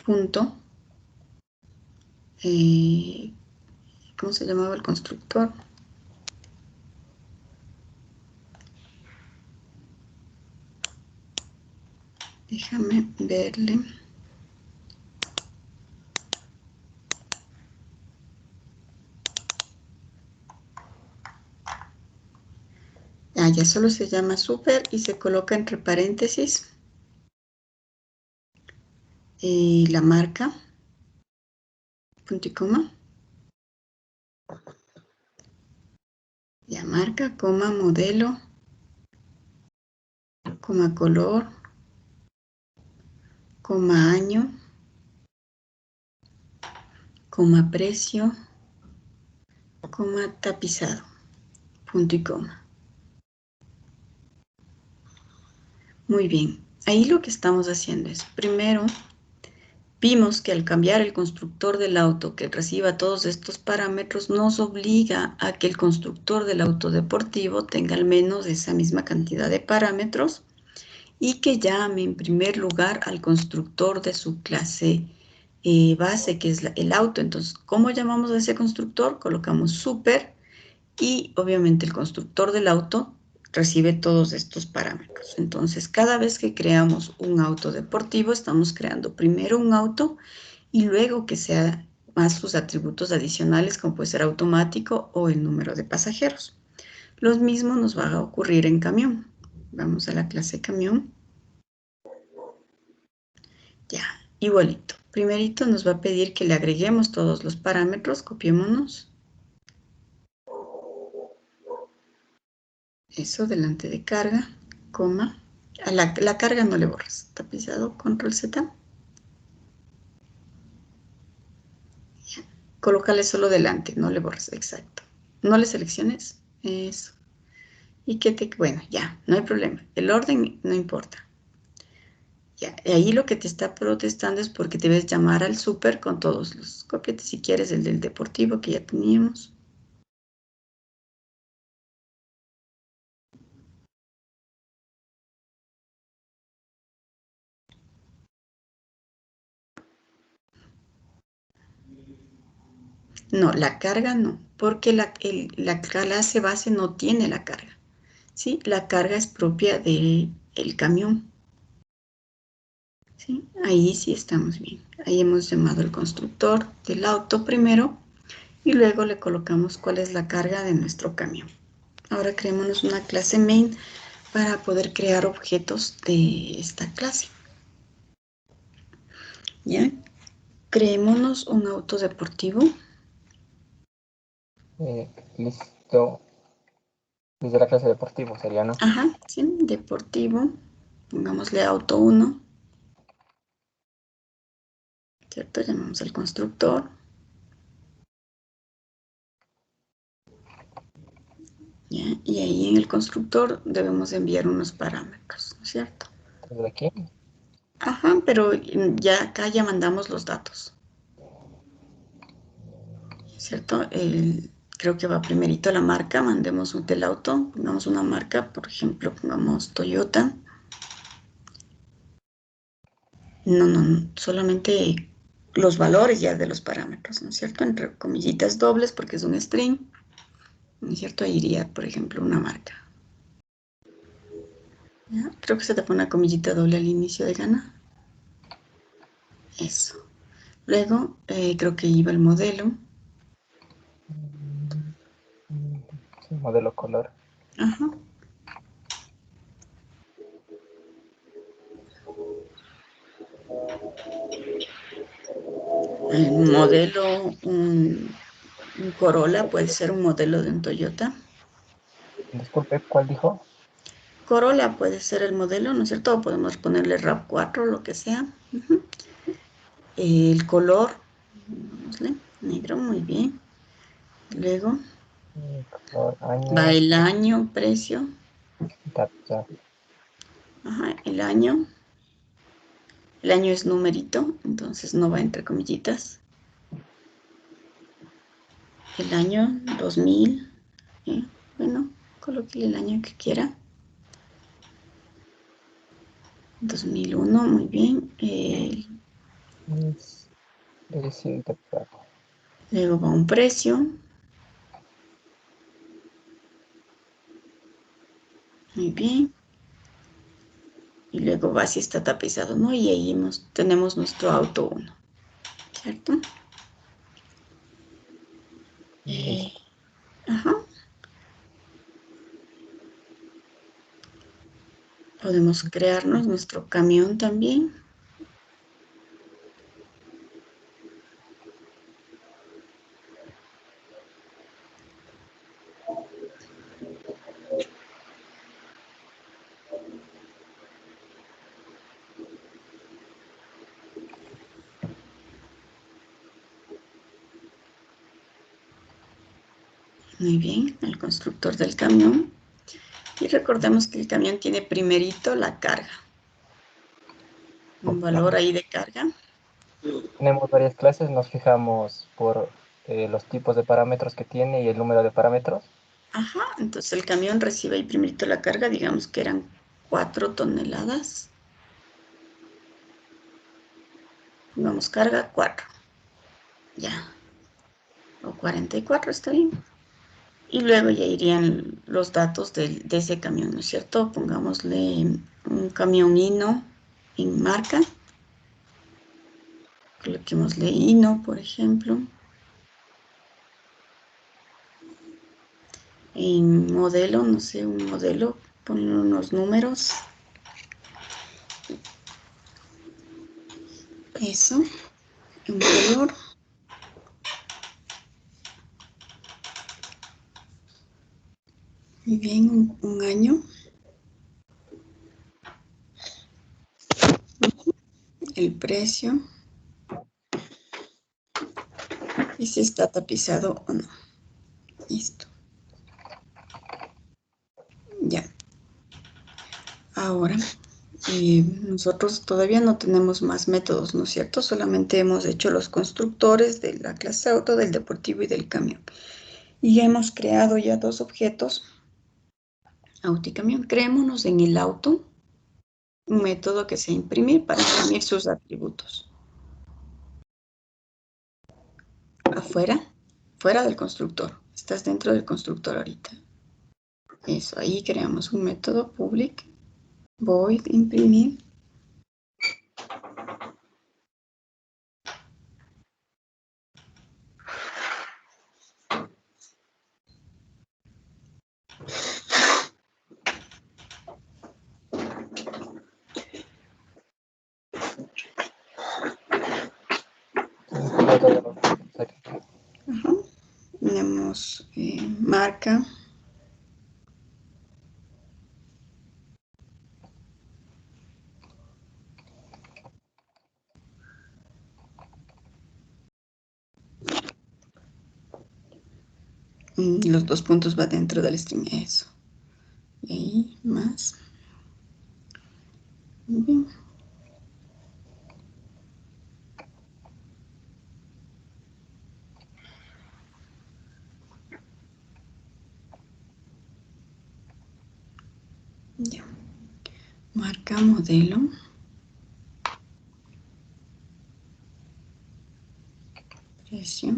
punto, ¿cómo se llamaba el constructor? Déjame verle. Ya solo se llama super y se coloca entre paréntesis la marca, punto y coma. Ya marca, coma, modelo, coma, color, coma, año, coma, precio, coma, tapizado, punto y coma. Muy bien, ahí lo que estamos haciendo es, primero, vimos que al cambiar el constructor del auto que reciba todos estos parámetros, nos obliga a que el constructor del auto deportivo tenga al menos esa misma cantidad de parámetros y que llame en primer lugar al constructor de su clase base, que es el auto. Entonces, ¿cómo llamamos a ese constructor? Colocamos super y obviamente el constructor del auto recibe todos estos parámetros. Entonces, cada vez que creamos un auto deportivo, estamos creando primero un auto y luego que sea más sus atributos adicionales, como puede ser automático o el número de pasajeros. Lo mismo nos va a ocurrir en camión. Vamos a la clase camión. Ya, igualito. Primerito nos va a pedir que le agreguemos todos los parámetros, copiémonos. Eso, delante de carga, coma. A la carga no le borres. Tapizado, control Z. Ya. Colócale solo delante, no le borres, exacto. No le selecciones, eso. Y bueno, ya, no hay problema. El orden no importa. Ya, y ahí lo que te está protestando es porque debes llamar al súper con todos los. Cópiate si quieres el del deportivo que ya teníamos. No, la carga no, porque la clase base no tiene la carga, ¿sí? La carga es propia del camión, ¿sí? Ahí sí estamos bien. Ahí hemos llamado al constructor del auto primero y luego le colocamos cuál es la carga de nuestro camión. Ahora creémonos una clase main para poder crear objetos de esta clase. ¿Ya? Creémonos un auto deportivo. Listo. Desde la clase deportivo sería, ¿no? Ajá, sí, deportivo. Pongámosle auto 1. ¿Cierto? Llamamos al constructor. ¿Ya? Y ahí en el constructor debemos enviar unos parámetros, ¿no es cierto? Desde aquí. Ajá, pero ya acá ya mandamos los datos. ¿Cierto? Creo que va primerito la marca, mandemos un del auto, pongamos una marca, por ejemplo, pongamos Toyota. No, solamente los valores ya de los parámetros, ¿no es cierto? Entre comillitas dobles porque es un string, ¿no es cierto? Ahí iría, por ejemplo, una marca. ¿Ya? Creo que se te pone una comillita doble al inicio de gana. Eso. Luego, creo que iba el modelo. Sí, modelo color. Ajá. El modelo, un Corolla puede ser un modelo de un Toyota. Disculpe, ¿cuál dijo? Corolla puede ser el modelo, ¿no es cierto? O podemos ponerle RAV4, lo que sea. Uh-huh. El color, pongámosle negro, muy bien. Luego Color, año. va el año, precio. Ya. Ajá, el año. El año es numerito, entonces no va entre comillitas. El año 2000. Bueno, colóquele el año que quiera. 2001, muy bien. Luego va un precio. Muy bien. Y luego va si está tapizado, ¿no? Y ahí tenemos nuestro auto 1, ¿cierto? Ajá. Podemos crearnos nuestro camión también. Muy bien, el constructor del camión. Y recordemos que el camión tiene primerito la carga. Un valor ahí de carga. Tenemos varias clases, nos fijamos por los tipos de parámetros que tiene y el número de parámetros. Ajá, entonces el camión recibe ahí primerito la carga, digamos que eran 4 toneladas. Pongamos carga 4. Ya. O 44, está bien. Y luego ya irían los datos de ese camión, ¿no es cierto? Pongámosle un camión Hino en marca. Coloquémosle Hino, por ejemplo. En modelo, no sé, un modelo, ponle unos números. Eso. Un color. Muy bien, un año. El precio. Y si está tapizado o no. Listo. Ya. Ahora nosotros todavía no tenemos más métodos, ¿no es cierto? Solamente hemos hecho los constructores de la clase auto, del deportivo y del camión. Y hemos creado ya dos objetos, auto y camión. Creémonos en el auto un método que sea imprimir para imprimir sus atributos. Afuera, fuera del constructor. Estás dentro del constructor ahorita. Eso, ahí creamos un método public void imprimir. Ajá. Tenemos marca. Los dos puntos va dentro del string, eso. Y ahí más. Bien. Ya. Marca modelo. Precio.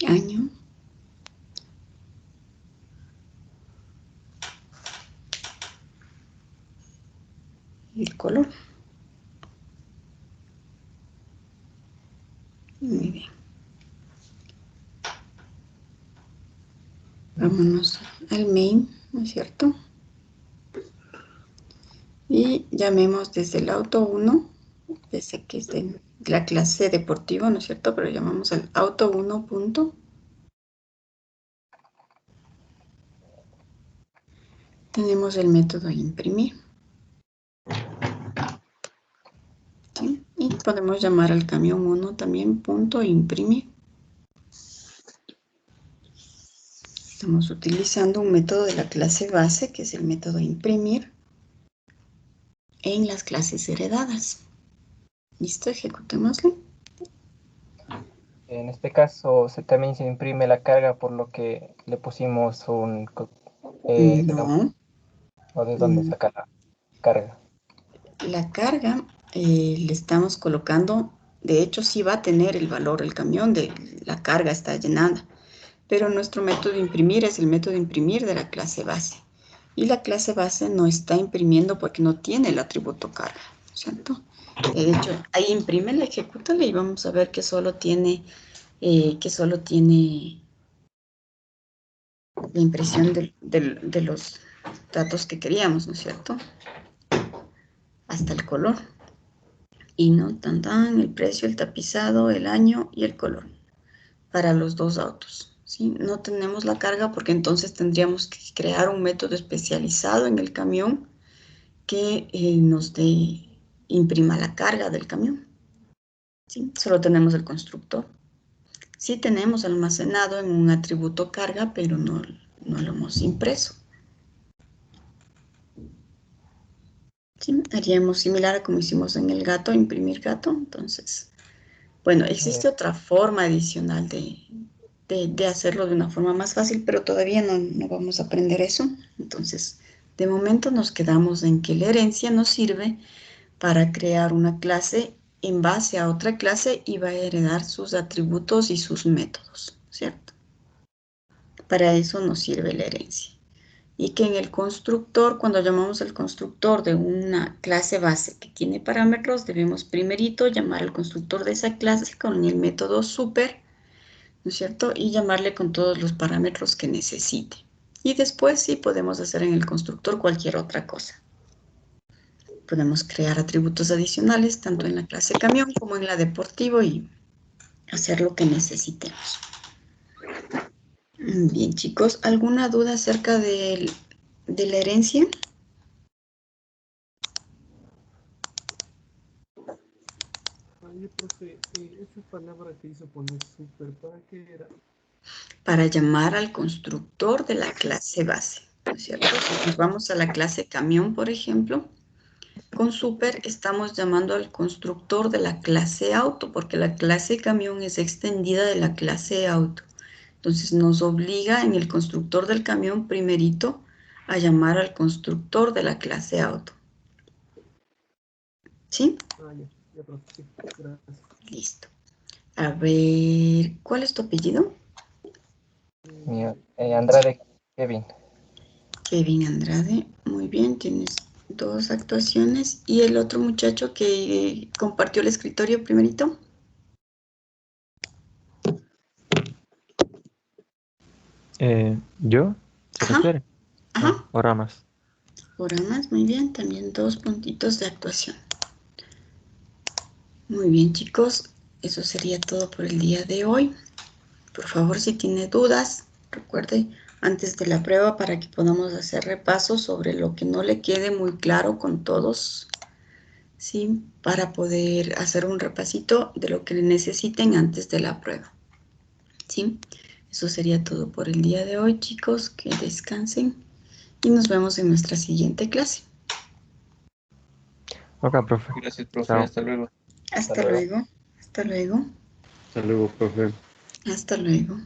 Año. Y el color. Muy bien. Vámonos al main, ¿no es cierto? Y llamemos desde el auto 1, desde que es de la clase deportivo, ¿no es cierto? Pero llamamos al auto 1 punto. Tenemos el método imprimir. ¿Sí? Y podemos llamar al camión 1 también punto imprimir. Estamos utilizando un método de la clase base, que es el método imprimir, en las clases heredadas. ¿Listo? Ejecutémoslo. En este caso también se imprime la carga, por lo que le pusimos un... No. ¿O de dónde saca la carga? La carga le estamos colocando, de hecho sí va a tener el valor, el camión de la carga está llenada, pero nuestro método de imprimir es el método de imprimir de la clase base. Y la clase base no está imprimiendo porque no tiene el atributo carga, ¿cierto? De hecho, ahí imprímela, ejecútala y vamos a ver que solo tiene la impresión de los datos que queríamos, ¿no es cierto? Hasta el color. Y no, el precio, el tapizado, el año y el color para los dos autos. ¿Sí? No tenemos la carga porque entonces tendríamos que crear un método especializado en el camión que nos imprima la carga del camión. ¿Sí? Solo tenemos el constructor. Sí tenemos almacenado en un atributo carga, pero no lo hemos impreso. ¿Sí? Haríamos similar a como hicimos en el gato, imprimir gato. Entonces, bueno, existe otra forma adicional de hacerlo de una forma más fácil, pero todavía no vamos a aprender eso. Entonces, de momento nos quedamos en que la herencia nos sirve para crear una clase en base a otra clase y va a heredar sus atributos y sus métodos, ¿cierto? Para eso nos sirve la herencia. Y que en el constructor, cuando llamamos al constructor de una clase base que tiene parámetros, debemos primerito llamar al constructor de esa clase con el método super, ¿no es cierto? Y llamarle con todos los parámetros que necesite. Y después sí podemos hacer en el constructor cualquier otra cosa. Podemos crear atributos adicionales tanto en la clase camión como en la deportivo y hacer lo que necesitemos. Bien, chicos, ¿alguna duda acerca de la herencia? profe, esa palabra que hizo poner super, ¿para qué era? Para llamar al constructor de la clase base, ¿no es cierto? Si nos vamos a la clase camión, por ejemplo, con super estamos llamando al constructor de la clase auto, porque la clase camión es extendida de la clase auto. Entonces nos obliga en el constructor del camión primerito a llamar al constructor de la clase auto. ¿Sí? Ah, ya, profe, sí, gracias. Listo. A ver, ¿cuál es tu apellido? Mío, Andrade Kevin. Kevin Andrade. Muy bien, tienes 2 actuaciones. ¿Y el otro muchacho que compartió el escritorio primerito? ¿Yo? ¿Se Ajá, refiere? ajá. O ramas. Por más, muy bien, también 2 puntitos de actuación. Muy bien, chicos, eso sería todo por el día de hoy. Por favor, si tiene dudas, recuerde antes de la prueba para que podamos hacer repaso sobre lo que no le quede muy claro con todos, ¿sí? Para poder hacer un repasito de lo que necesiten antes de la prueba, ¿sí? Eso sería todo por el día de hoy, chicos, que descansen y nos vemos en nuestra siguiente clase. Ok, profe. Gracias, profe. Chao. Hasta luego. Hasta luego, hasta luego, Hasta luego, profe. hasta luego.